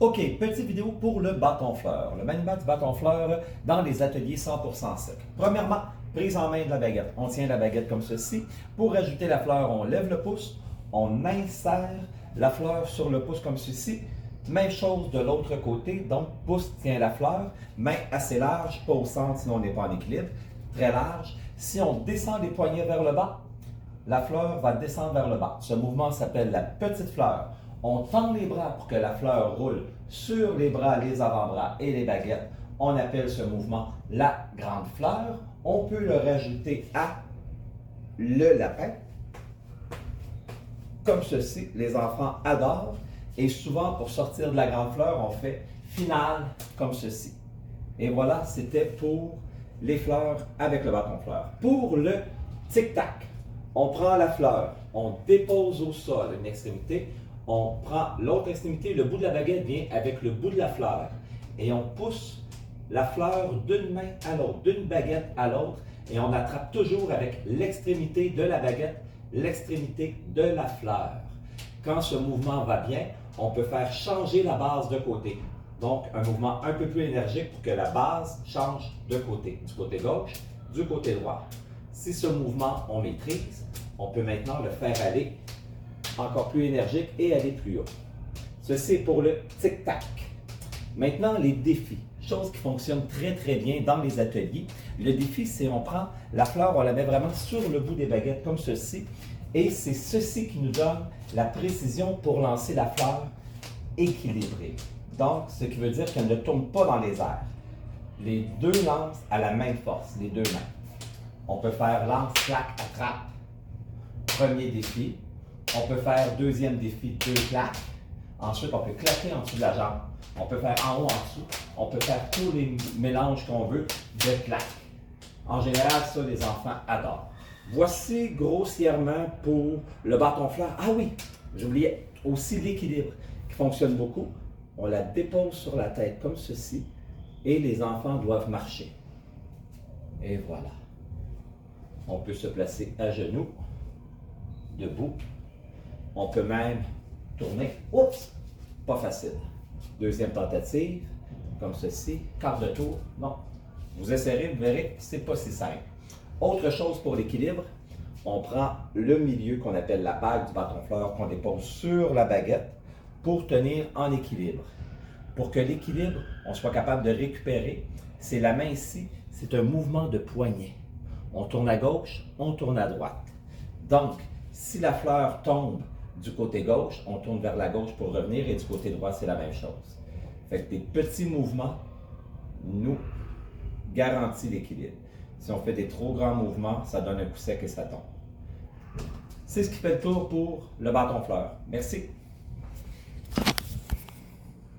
OK, petite vidéo pour le bâton-fleur. Le maniement du bâton-fleur dans les ateliers 100% sec. Premièrement, prise en main de la baguette. On tient la baguette comme ceci. Pour ajouter la fleur, on lève le pouce, on insère la fleur sur le pouce comme ceci. Même chose de l'autre côté, donc pouce tient la fleur, main assez large, pas au centre sinon on n'est pas en équilibre, très large. Si on descend les poignets vers le bas, la fleur va descendre vers le bas. Ce mouvement s'appelle la petite fleur. On tend les bras pour que la fleur roule sur les bras, les avant-bras et les baguettes. On appelle ce mouvement la grande fleur. On peut le rajouter à le lapin, comme ceci. Les enfants adorent. Et souvent, pour sortir de la grande fleur, on fait finale comme ceci. Et voilà, c'était pour les fleurs avec le bâton-fleur. Pour le tic-tac, on prend la fleur, on dépose au sol une extrémité, on prend l'autre extrémité, le bout de la baguette vient avec le bout de la fleur et on pousse la fleur d'une main à l'autre, d'une baguette à l'autre et on attrape toujours avec l'extrémité de la baguette, l'extrémité de la fleur. Quand ce mouvement va bien, on peut faire changer la base de côté. Donc, un mouvement un peu plus énergique pour que la base change de côté, du côté gauche, du côté droit. Si ce mouvement, on maîtrise, on peut maintenant le faire aller encore plus énergique et aller plus haut. Ceci est pour le tic-tac. Maintenant, les défis. Chose qui fonctionne très bien dans les ateliers. Le défi, c'est on prend la fleur, on la met vraiment sur le bout des baguettes comme ceci. Et c'est ceci qui nous donne la précision pour lancer la fleur équilibrée. Donc, ce qui veut dire qu'elle ne tourne pas dans les airs. Les deux lancent à la même force, les deux mains. On peut faire lance, clac, attrape. Premier défi. On peut faire deuxième défi, deux claques. Ensuite, on peut claquer en dessous de la jambe. On peut faire en haut, en dessous. On peut faire tous les mélanges qu'on veut de claques. En général, ça, les enfants adorent. Voici grossièrement pour le bâton-fleur. Ah oui, j'oubliais aussi l'équilibre qui fonctionne beaucoup. On la dépose sur la tête comme ceci et les enfants doivent marcher. Et voilà. On peut se placer à genoux, debout. On peut même tourner. Oups! Pas facile. Deuxième tentative, comme ceci. Quart de tour. Non. Vous essayerez, vous verrez, c'est pas si simple. Autre chose pour l'équilibre, on prend le milieu qu'on appelle la bague du bâton-fleur qu'on dépose sur la baguette pour tenir en équilibre. Pour que l'équilibre, on soit capable de récupérer, c'est la main ici, c'est un mouvement de poignet. On tourne à gauche, on tourne à droite. Donc, si la fleur tombe du côté gauche, on tourne vers la gauche pour revenir et du côté droit, c'est la même chose. Fait que des petits mouvements nous garantissent l'équilibre. Si on fait des trop grands mouvements, ça donne un coup sec et ça tombe. C'est ce qui fait le tour pour le bâton-fleur. Merci.